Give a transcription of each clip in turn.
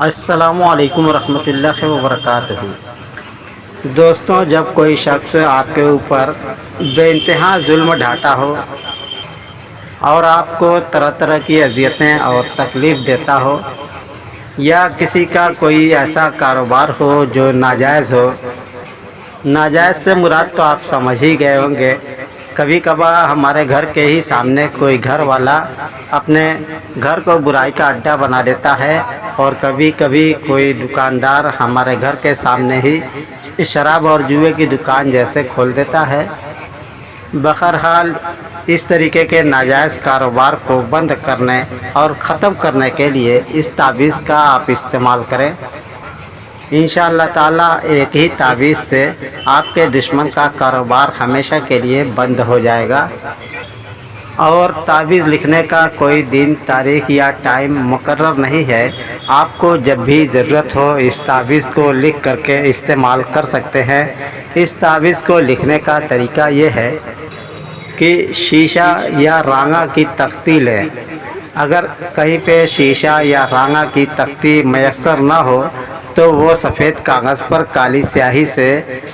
السلام علیکم ورحمۃ اللہ وبرکاتہ۔ دوستوں، جب کوئی شخص آپ کے اوپر بے انتہا ظلم ڈھاتا ہو اور آپ کو طرح طرح کی اذیتیں اور تکلیف دیتا ہو، یا کسی کا کوئی ایسا کاروبار ہو جو ناجائز ہو، ناجائز سے مراد تو آپ سمجھ ہی گئے ہوں گے۔ کبھی کبھار ہمارے گھر کے ہی سامنے کوئی گھر والا اپنے گھر کو برائی کا اڈا بنا دیتا ہے، اور کبھی کبھی کوئی دکاندار ہمارے گھر کے سامنے ہی شراب اور جوئے کی دکان جیسے کھول دیتا ہے۔ بہرحال اس طریقے کے ناجائز کاروبار کو بند کرنے اور ختم کرنے کے لیے اس تعویذ کا آپ استعمال کریں۔ انشاءاللہ تعالیٰ ایک ہی تعویذ سے آپ کے دشمن کا کاروبار ہمیشہ کے لیے بند ہو جائے گا۔ اور تعویذ لکھنے کا کوئی دن، تاریخ یا ٹائم مقرر نہیں ہے۔ آپ کو جب بھی ضرورت ہو اس تعویذ کو لکھ کر کے استعمال کر سکتے ہیں۔ اس تعویذ کو لکھنے کا طریقہ یہ ہے کہ شیشہ یا رانگا کی تختی لیں۔ اگر کہیں پہ شیشہ یا رانگا کی تختی میسر نہ ہو تو وہ سفید کاغذ پر کالی سیاہی سے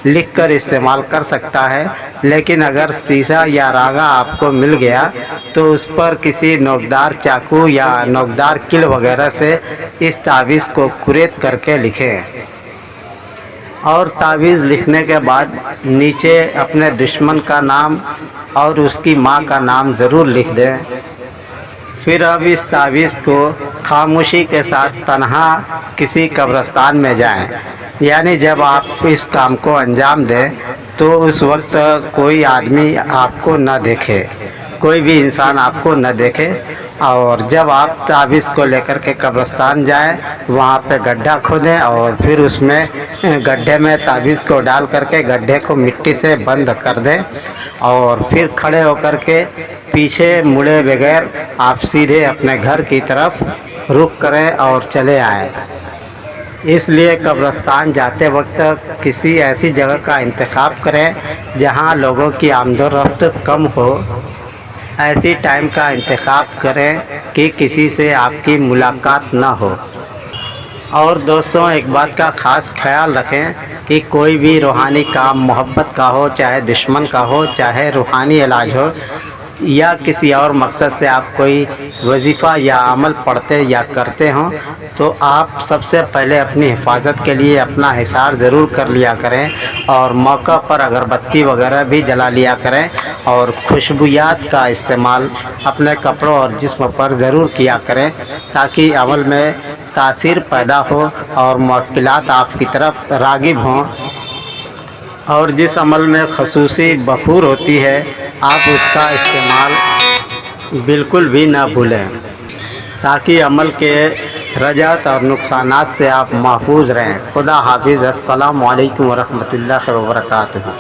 لکھ کر استعمال کر سکتا ہے، لیکن اگر شیشہ یا رانگا آپ کو مل گیا تو اس پر کسی نوکدار چاقو یا نوکدار کل وغیرہ سے اس تعویذ کو کریت کر کے لکھیں، اور تعویذ لکھنے کے بعد نیچے اپنے دشمن کا نام اور اس کی ماں کا نام ضرور لکھ دیں۔ پھر اب اس تعویذ کو خاموشی کے ساتھ تنہا کسی قبرستان میں جائیں، یعنی جب آپ اس کام کو انجام دیں تو اس وقت کوئی آدمی آپ کو نہ دیکھے، کوئی بھی انسان آپ کو نہ دیکھے۔ اور جب آپ تعویذ کو لے کر کے قبرستان جائیں، وہاں پہ گڈھا کھودیں اور پھر اس میں گڈھے میں تعویذ کو ڈال کر کے گڈھے کو مٹی سے بند کر دیں، اور پھر کھڑے ہو کر کے پیچھے مڑے بغیر آپ سیدھے اپنے گھر کی طرف رخ کریں اور چلے آئیں۔ اس لیے قبرستان جاتے وقت کسی ایسی جگہ کا انتخاب کریں جہاں لوگوں کی آمد و رفت کم ہو۔ ایسی ٹائم کا انتخاب کریں کہ کسی سے آپ کی ملاقات نہ ہو۔ اور دوستوں، ایک بات کا خاص خیال رکھیں کہ کوئی بھی روحانی کام محبت کا ہو، چاہے دشمن کا ہو، چاہے روحانی علاج ہو، یا کسی اور مقصد سے آپ کوئی وظیفہ یا عمل پڑھتے یا کرتے ہوں، تو آپ سب سے پہلے اپنی حفاظت کے لیے اپنا حصار ضرور کر لیا کریں، اور موقع پر اگربتی وغیرہ بھی جلا لیا کریں، اور خوشبویات کا استعمال اپنے کپڑوں اور جسم پر ضرور کیا کریں تاکہ عمل میں تاثیر پیدا ہو اور موکلات آپ کی طرف راغب ہوں۔ اور جس عمل میں خصوصی بخور ہوتی ہے، آپ اس کا استعمال بالکل بھی نہ بھولیں تاکہ عمل کے رجعت اور نقصانات سے آپ محفوظ رہیں۔ خدا حافظ۔ السلام علیکم ورحمۃ اللہ وبرکاتہ۔